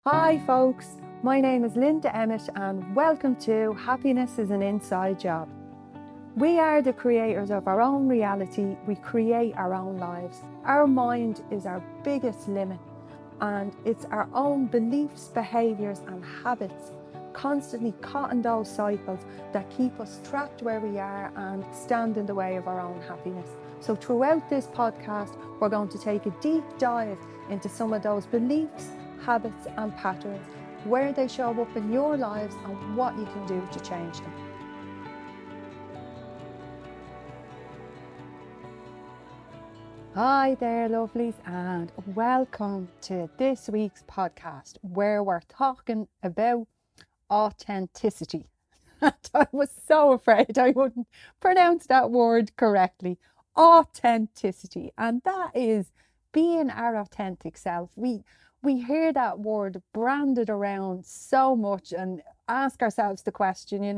Hi folks, my name is Linda Emmett and welcome to Happiness is an Inside Job. We are the creators of our own reality, we create our own lives. Our mind is our biggest limit and it's our own beliefs, behaviours and habits constantly caught in those cycles that keep us trapped where we are and stand in the way of our own happiness. So throughout this podcast, we're going to take a deep dive into some of those beliefs, habits and patterns, where they show up in your lives and what you can do to change them. Hi there lovelies and welcome to this week's podcast where we're talking about authenticity. I was so afraid I wouldn't pronounce that word correctly. Authenticity, and that is being our authentic self. We hear that word branded around so much and ask ourselves the question,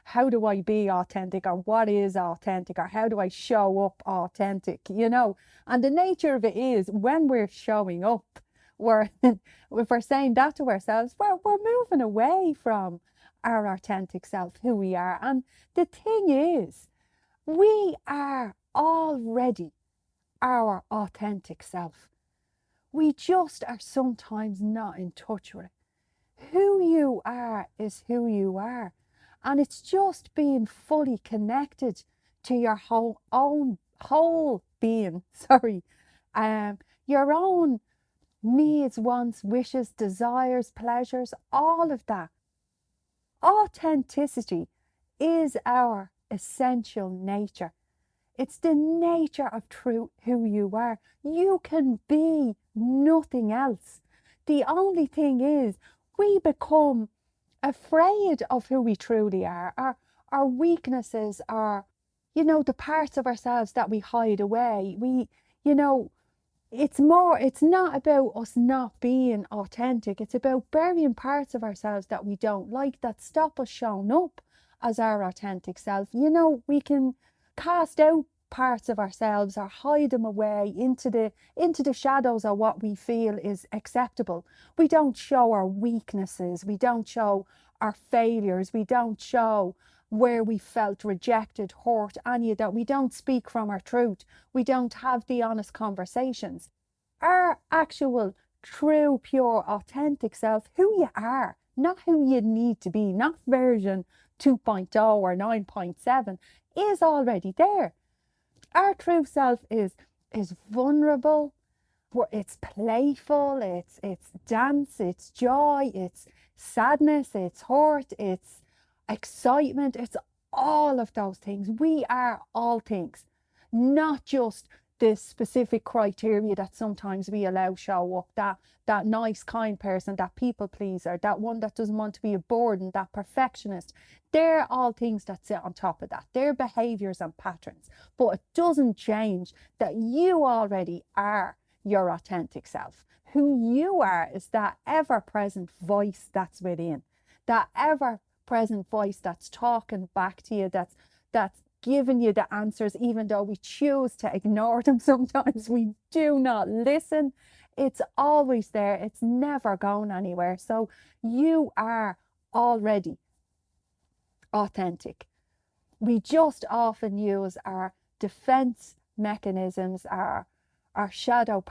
how do I be authentic, or what is authentic, or how do I show up authentic, And the nature of it is when we're showing up, if we're saying that to ourselves, we're moving away from our authentic self, who we are. And the thing is, we are already our authentic self. We just are sometimes not in touch with it. Who you are is who you are. And it's just being fully connected to your whole being, your own needs, wants, wishes, desires, pleasures, all of that. Authenticity is our essential nature. It's the nature of true who you are. You can be nothing else. The only thing is, we become afraid of who we truly are. Our weaknesses are, the parts of ourselves that we hide away. It's not about us not being authentic. It's about burying parts of ourselves that we don't like, that stop us showing up as our authentic self. We can cast out parts of ourselves or hide them away into the shadows of what we feel is acceptable. We don't show our weaknesses, we don't show our failures, we don't show where we felt rejected, hurt, any of that. We don't speak from our truth. We don't have the honest conversations. Our actual, true, pure, authentic self, who you are, not who you need to be, not version 2.0 or 9.7, is already there. Our true self is vulnerable, it's playful, it's dance, it's joy, it's sadness, it's hurt, it's excitement, it's all of those things. We are all things, not just the specific criteria that sometimes we allow show up, that nice, kind person, that people pleaser, that one that doesn't want to be a burden, that perfectionist. They're all things that sit on top of that. They're behaviors and patterns. But it doesn't change that you already are your authentic self. Who you are is that ever-present voice that's within, that ever-present voice that's talking back to you, that's giving you the answers, even though we choose to ignore them sometimes. We do not listen. It's always there. It's never going anywhere. So you are already authentic. We just often use our defense mechanisms, our shadow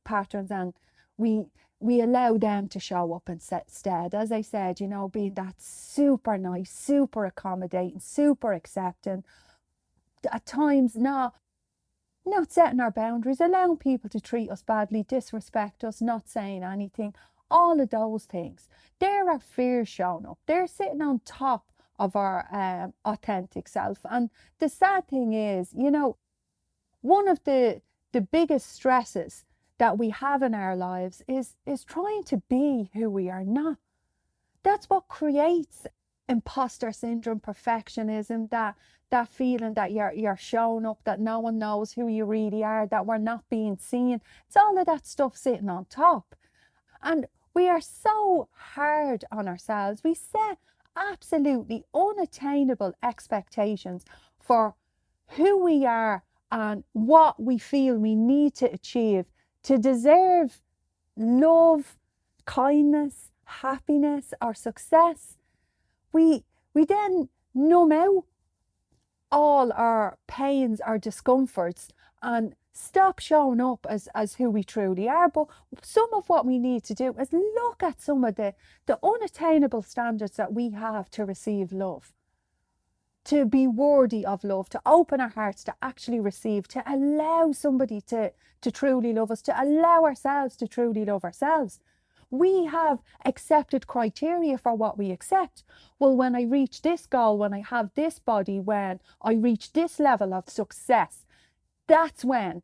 patterns, and we allow them to show up instead. As I said, being that super nice, super accommodating, super accepting, at times not setting our boundaries, allowing people to treat us badly, disrespect us, not saying anything. All of those things, they're our fears showing up. They're sitting on top of our authentic self. And the sad thing is, one of the biggest stresses that we have in our lives is trying to be who we are not. That's what creates imposter syndrome, perfectionism, that feeling that you're showing up, that no one knows who you really are, that we're not being seen. It's all of that stuff sitting on top. And we are so hard on ourselves. We set absolutely unattainable expectations for who we are and what we feel we need to achieve to deserve love, kindness, happiness, our success, we then numb out all our pains, our discomforts, and stop showing up as who we truly are. But some of what we need to do is look at some of the unattainable standards that we have to receive love, to be worthy of love, to open our hearts, to actually receive, to allow somebody to truly love us, to allow ourselves to truly love ourselves. We have accepted criteria for what we accept. Well, when I reach this goal, when I have this body, when I reach this level of success, that's when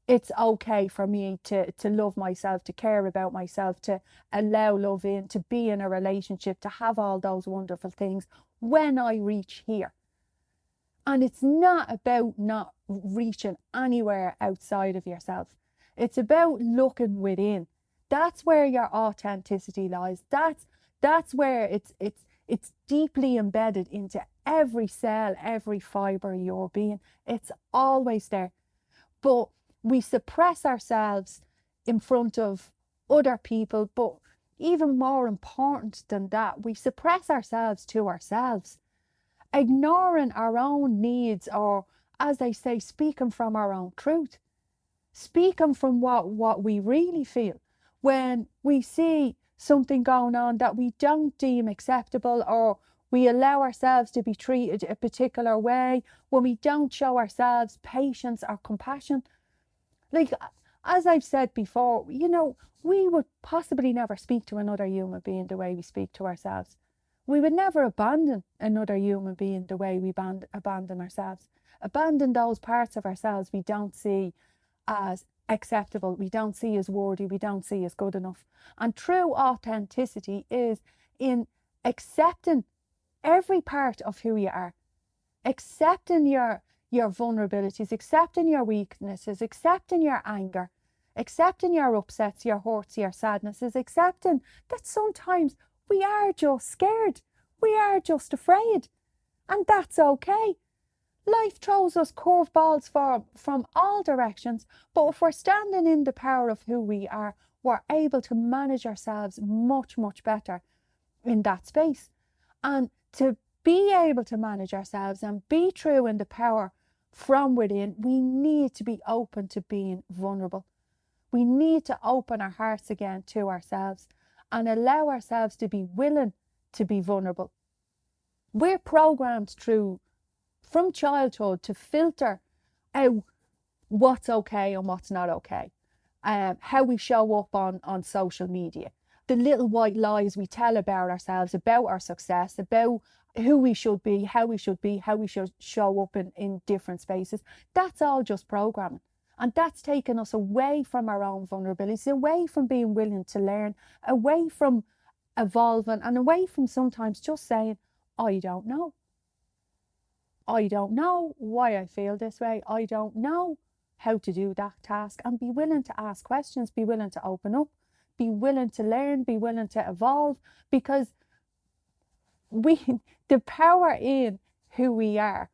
it's okay for me to love myself, to care about myself, to allow love in, to be in a relationship, to have all those wonderful things when I reach here. And it's not about not reaching anywhere outside of yourself. It's about looking within. That's where your authenticity lies. That's where it's deeply embedded into every cell, every fibre of your being. It's always there. But we suppress ourselves in front of other people. But even more important than that, we suppress ourselves to ourselves, ignoring our own needs, or, as they say, speaking from our own truth, speaking from what we really feel. When we see something going on that we don't deem acceptable, or we allow ourselves to be treated a particular way, when we don't show ourselves patience or compassion, like, as I've said before, we would possibly never speak to another human being the way we speak to ourselves. We would never abandon another human being the way we abandon ourselves. Abandon those parts of ourselves we don't see as acceptable, we don't see as worthy, we don't see as good enough. And true authenticity is in accepting every part of who you are, accepting your vulnerabilities, accepting your weaknesses, accepting your anger, accepting your upsets, your hurts, your sadnesses, accepting that sometimes we are just scared, we are just afraid, and that's okay. Life throws us curveballs from all directions, but if we're standing in the power of who we are, we're able to manage ourselves much, much better in that space. And to be able to manage ourselves and be true in the power from within, we need to be open to being vulnerable. We need to open our hearts again to ourselves and allow ourselves to be willing to be vulnerable. We're programmed from childhood to filter out what's okay and what's not okay. How we show up on social media, the little white lies we tell about ourselves, about our success, about who we should be, how we should show up in different spaces. That's all just programming. And that's taken us away from our own vulnerabilities, away from being willing to learn, away from evolving, and away from sometimes just saying, I don't know. I don't know why I feel this way. I don't know how to do that task. And be willing to ask questions, be willing to open up, be willing to learn, be willing to evolve, because the power in who we are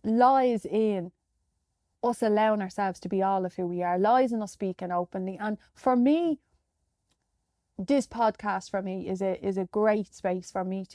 lies in us allowing ourselves to be all of who we are, lies in us speaking openly. And for me, this podcast for me is a great space for me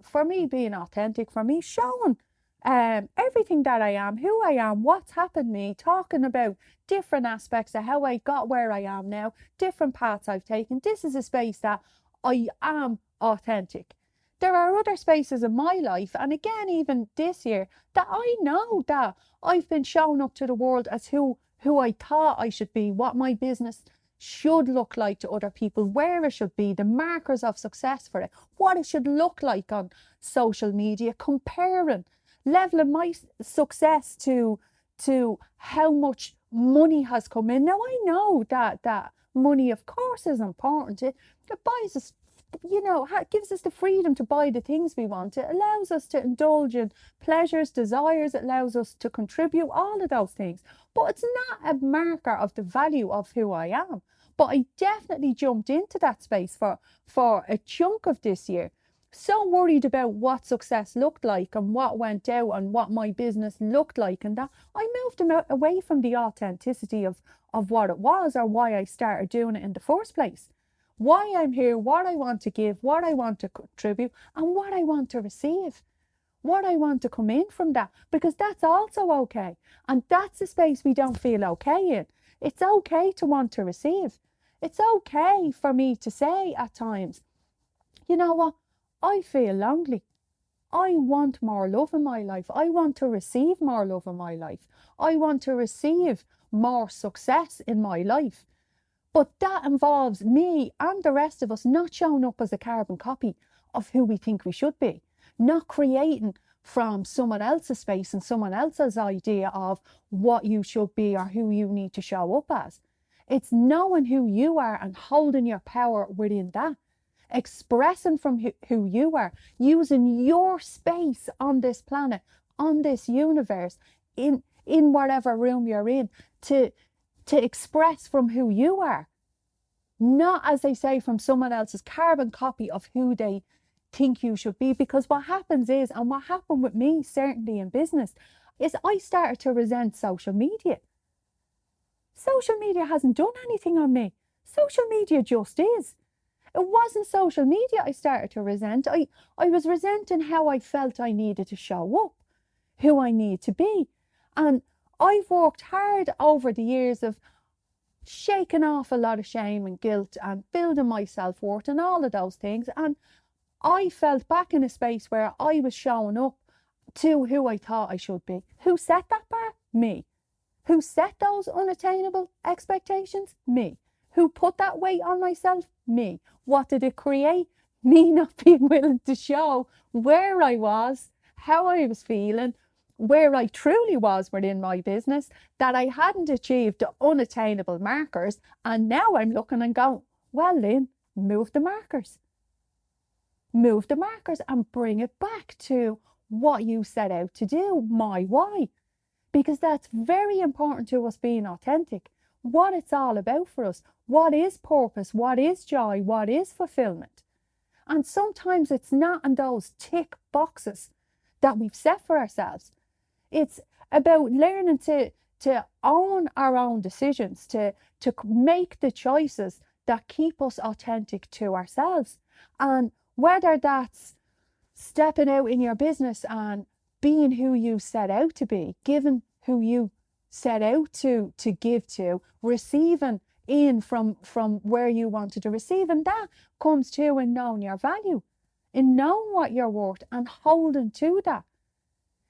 for me being authentic, for me showing everything that I am, who I am, what's happened to me, talking about different aspects of how I got where I am now, different paths I've taken. This is a space that I am authentic. There are other spaces in my life, and again, even this year, that I know that I've been showing up to the world as who I thought I should be, what my business should look like to other people, where it should be, the markers of success for it, what it should look like on social media, comparing, leveling my success to how much money has come in. Now, I know that money, of course, is important. It buys us, gives us the freedom to buy the things we want. It allows us to indulge in pleasures, desires. It allows us to contribute, all of those things. But it's not a marker of the value of who I am. But I definitely jumped into that space for a chunk of this year. So worried about what success looked like and what went out and what my business looked like, and that I moved away from the authenticity of what it was or why I started doing it in the first place. why I'm here, what I want to give, what I want to contribute, and what I want to receive, what I want to come in from that, because that's also okay. And that's the space we don't feel okay in. It's okay to want to receive. It's okay for me to say at times, you know what, I feel lonely. I want more love in my life. I want to receive more love in my life. I want to receive more success in my life. But that involves me and the rest of us not showing up as a carbon copy of who we think we should be, not creating from someone else's space and someone else's idea of what you should be or who you need to show up as. It's knowing who you are and holding your power within that, expressing from who you are, using your space on this planet, on this universe, in whatever room you're in, to express from who you are, not, as they say, from someone else's carbon copy of who they think you should be. Because what happens is, and what happened with me certainly in business, is I started to resent social media. Social media hasn't done anything on me. Social media just is. It wasn't social media I started to resent. I was resenting how I felt I needed to show up, who I need to be. And I've worked hard over the years of shaking off a lot of shame and guilt and building my self-worth and all of those things. And I felt back in a space where I was showing up to who I thought I should be. Who set that bar? Me. Who set those unattainable expectations? Me. Who put that weight on myself? Me. What did it create? Me not being willing to show where I was, how I was feeling, where I truly was within my business, that I hadn't achieved the unattainable markers. And now I'm looking and going, well, Lynn, move the markers. Move the markers and bring it back to what you set out to do, my why. Because that's very important to us being authentic. What it's all about for us. What is purpose? What is joy? What is fulfillment? And sometimes it's not in those tick boxes that we've set for ourselves. It's about learning to own our own decisions, to make the choices that keep us authentic to ourselves. And whether that's stepping out in your business and being who you set out to be, giving who you set out to give to, receiving in from where you wanted to receive. And that comes to in knowing your value, in knowing what you're worth and holding to that,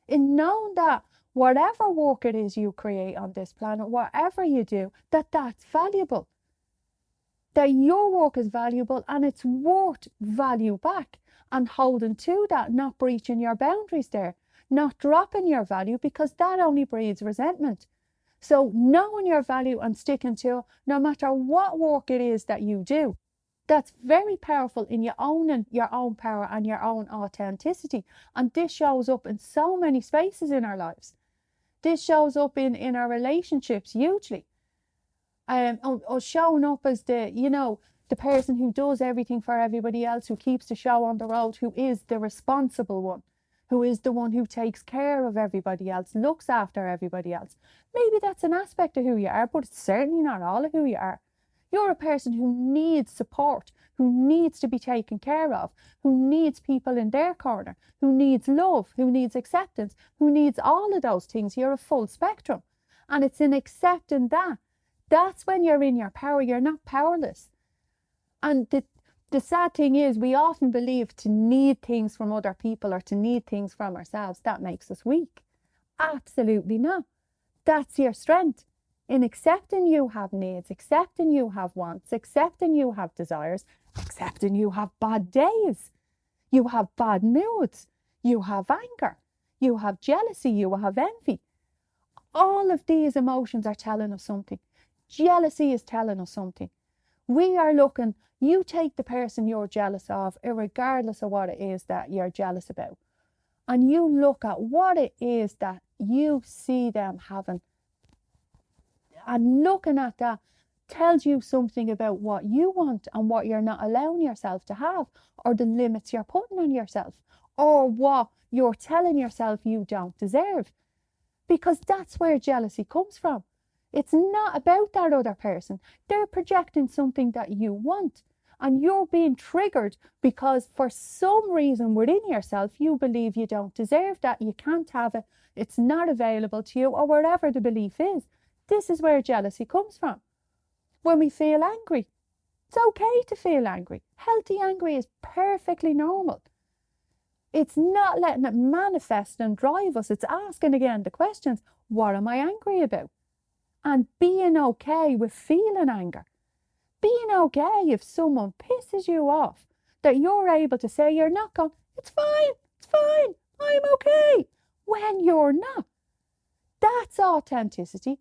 in knowing that whatever work it is you create on this planet, whatever you do, that's valuable, that your work is valuable and it's worth value back, and holding to that, not breaching your boundaries there, not dropping your value, because that only breeds resentment. So knowing your value and sticking to it, no matter what work it is that you do, that's very powerful in your own power and your own authenticity. And this shows up in so many spaces in our lives. This shows up in our relationships hugely. Or showing up as the person who does everything for everybody else, who keeps the show on the road, who is the responsible one, who is the one who takes care of everybody else, looks after everybody else. Maybe that's an aspect of who you are, but it's certainly not all of who you are. You're a person who needs support, who needs to be taken care of, who needs people in their corner, who needs love, who needs acceptance, who needs all of those things. You're a full spectrum. And it's in accepting that. That's when you're in your power. You're not powerless. And the sad thing is, we often believe to need things from other people or to need things from ourselves, that makes us weak. Absolutely not. That's your strength. In accepting you have needs, accepting you have wants, accepting you have desires, accepting you have bad days, you have bad moods, you have anger, you have jealousy, you have envy. All of these emotions are telling us something. Jealousy is telling us something. We are looking, you take the person you're jealous of, regardless of what it is that you're jealous about, and you look at what it is that you see them having. And looking at that tells you something about what you want and what you're not allowing yourself to have, or the limits you're putting on yourself, or what you're telling yourself you don't deserve. Because that's where jealousy comes from. It's not about that other person. They're projecting something that you want. And you're being triggered because for some reason within yourself, you believe you don't deserve that, you can't have it, it's not available to you, or whatever the belief is. This is where jealousy comes from. When we feel angry, it's okay to feel angry. Healthy angry is perfectly normal. It's not letting it manifest and drive us. It's asking again the questions, what am I angry about? And being okay with feeling anger. Being okay if someone pisses you off, that you're able to say, you're not going, it's fine, I'm okay, when you're not. That's authenticity.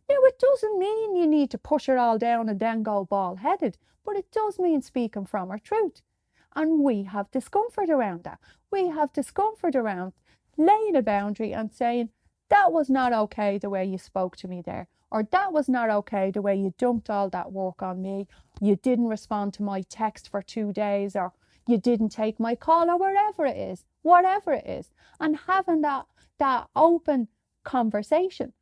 Now, it doesn't mean you need to push it all down and then go bald-headed, but it does mean speaking from our truth. And we have discomfort around that. We have discomfort around laying a boundary and saying, that was not okay the way you spoke to me there. Or that was not okay the way you dumped all that work on me. You didn't respond to my text for 2 days, or you didn't take my call, or whatever it is. And having that open conversation.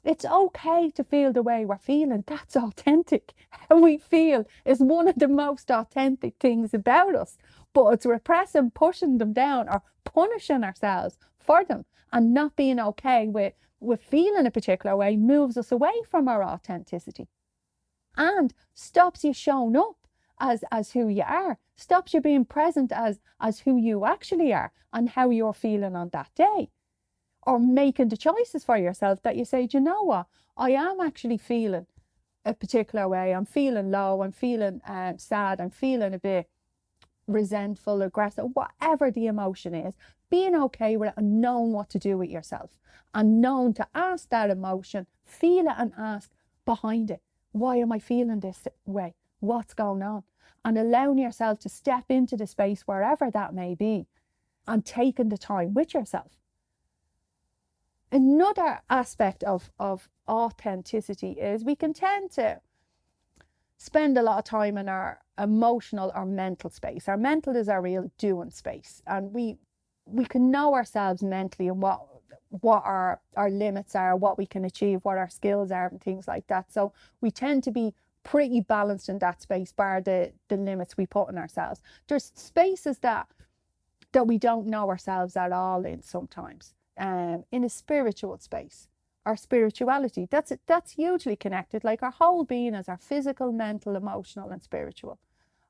It's okay to feel the way we're feeling. That's authentic. How we feel is one of the most authentic things about us. But it's repressing, pushing them down, or punishing ourselves for them, and not being okay with feeling a particular way moves us away from our authenticity and stops you showing up as who you are, stops you being present as who you actually are and how you're feeling on that day. Or making the choices for yourself that you say, do you know what? I am actually feeling a particular way. I'm feeling low. I'm feeling sad. I'm feeling a bit resentful, aggressive, whatever the emotion is. Being okay with it and knowing what to do with yourself. And knowing to ask that emotion, feel it and ask behind it. Why am I feeling this way? What's going on? And allowing yourself to step into the space wherever that may be and taking the time with yourself. Another aspect of authenticity is we can tend to spend a lot of time in our emotional or mental space. Our mental is our real doing space. And we can know ourselves mentally and what our limits are, what we can achieve, what our skills are and things like that. So we tend to be pretty balanced in that space, bar the limits we put on ourselves. There's spaces that we don't know ourselves at all in sometimes. In a spiritual space, our spirituality, that's hugely connected. Like our whole being is our physical, mental, emotional and spiritual.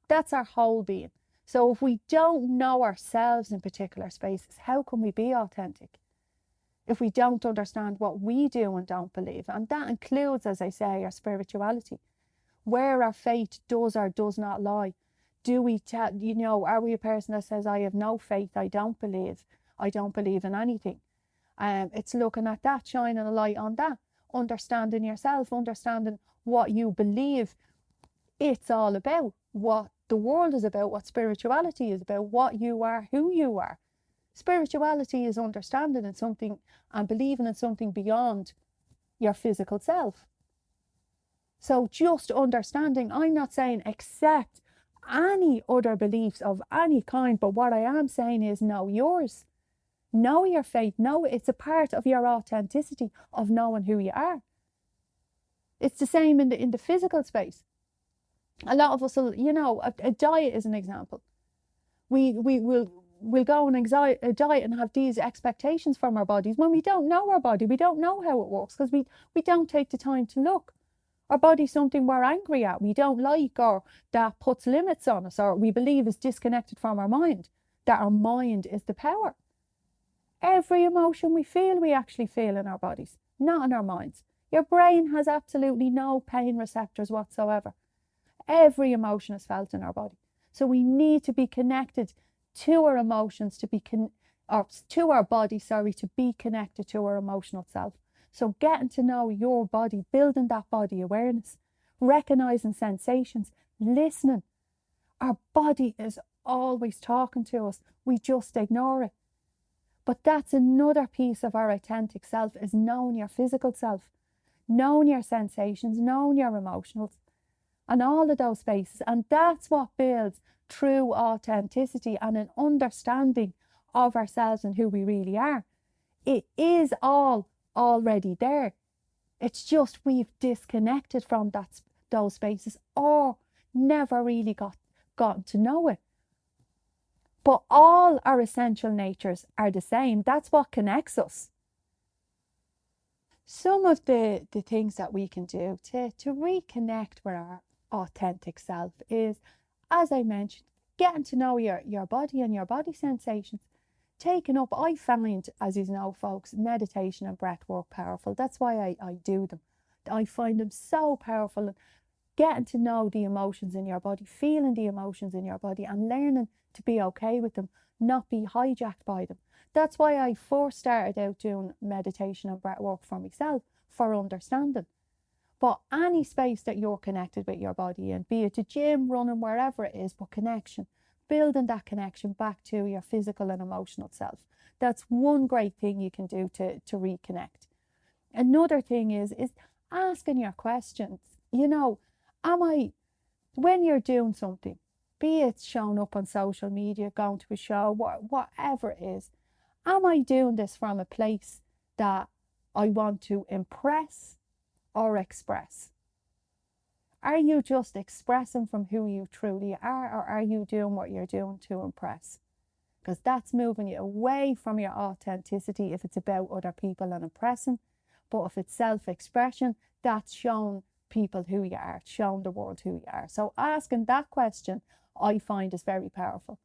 That's our whole being. So if we don't know ourselves in particular spaces, how can we be authentic? If we don't understand what we do and don't believe, and that includes, as I say, our spirituality, where our faith does or does not lie. Do we are we a person that says, I have no faith, I don't believe in anything? It's looking at that, shining a light on that, understanding yourself, understanding what you believe it's all about, what the world is about, what spirituality is about, what you are, who you are. Spirituality is understanding in something and believing in something beyond your physical self. So just understanding, I'm not saying accept any other beliefs of any kind, but what I am saying is know yours. Know your faith. Know it's a part of your authenticity of knowing who you are. It's the same in the physical space. A lot of us will, a diet is an example. We'll go on a diet and have these expectations from our bodies when we don't know our body. We don't know how it works because we don't take the time to look. Our body's something we're angry at, we don't like, or that puts limits on us, or we believe is disconnected from our mind, that our mind is the power. Every emotion we feel, we actually feel in our bodies, not in our minds. Your brain has absolutely no pain receptors whatsoever. Every emotion is felt in our body. So we need to be connected to our emotions, to our body, to be connected to our emotional self. So getting to know your body, building that body awareness, recognizing sensations, listening. Our body is always talking to us. We just ignore it. But that's another piece of our authentic self, is knowing your physical self, knowing your sensations, knowing your emotionals, and all of those spaces. And that's what builds true authenticity and an understanding of ourselves and who we really are. It is all already there. It's just we've disconnected from those spaces, or never really gotten to know it. But all our essential natures are the same. That's what connects us. Some of the things that we can do to reconnect with our authentic self is, as I mentioned, getting to know your body and your body sensations. Taking up, I find, as you know, folks, meditation and breath work powerful. That's why I do them. I find them so powerful. And getting to know the emotions in your body, feeling the emotions in your body, and learning to be okay with them, not be hijacked by them. That's why I first started out doing meditation and breath work for myself, for understanding. But any space that you're connected with your body in, be it the gym, running, wherever it is, but connection, building that connection back to your physical and emotional self. That's one great thing you can do to reconnect. Another thing is asking your questions. You know, when you're doing something, be it showing up on social media, going to a show, whatever it is, am I doing this from a place that I want to impress or express? Are you just expressing from who you truly are, or are you doing what you're doing to impress? Because that's moving you away from your authenticity if it's about other people and impressing. But if it's self-expression, that's showing people who you are, showing the world who you are. So asking that question, I find, is very powerful.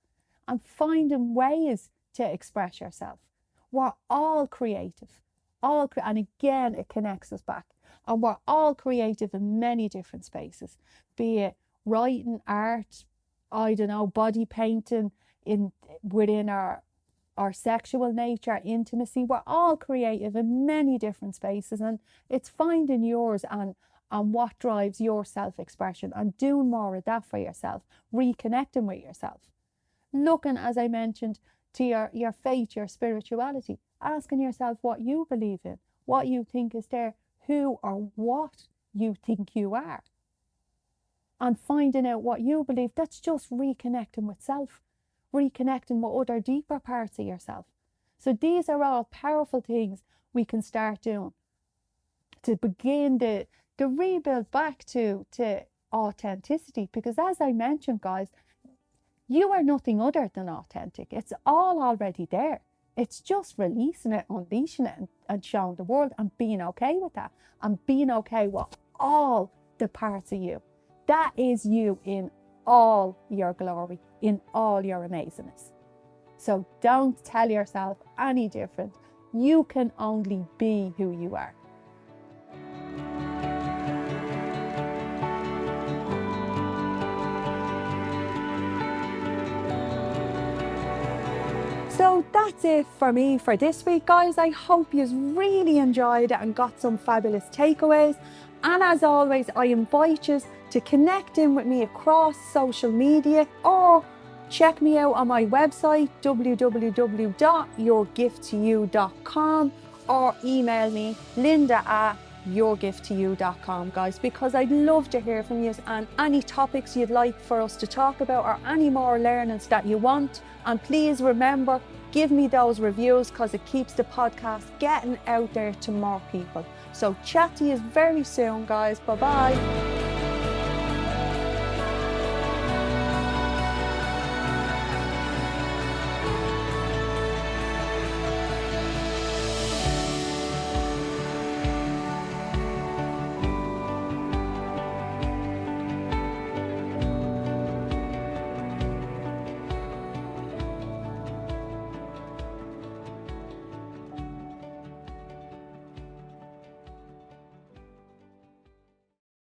And finding ways to express yourself. We're all creative. And again, it connects us back. And we're all creative in many different spaces, be it writing, art, I don't know, body painting, within our sexual nature, intimacy. We're all creative in many different spaces, and it's finding yours and what drives your self-expression and doing more of that for yourself, reconnecting with yourself. Looking, as I mentioned, to your faith, your spirituality, asking yourself what you believe in, what you think is there, who or what you think you are, and finding out what you believe. That's just reconnecting with self, reconnecting with other deeper parts of yourself. So these are all powerful things we can start doing to begin the rebuild back to authenticity. Because as I mentioned, guys, you are nothing other than authentic. It's all already there. It's just releasing it, unleashing it, and showing the world, and being okay with that, and being okay with all the parts of you. That is you in all your glory, in all your amazingness. So don't tell yourself any different. You can only be who you are. So that's it for me for this week, guys. I hope you really enjoyed it and got some fabulous takeaways. And as always, I invite you to connect in with me across social media, or check me out on my website, www.yourgifttoyou.com, or email me, linda@yourgifttoyou.com, guys, because I'd love to hear from you, and any topics you'd like for us to talk about, or any more learnings that you want. And please remember, give me those reviews, because it keeps the podcast getting out there to more people. So chat to you very soon, guys. Bye bye.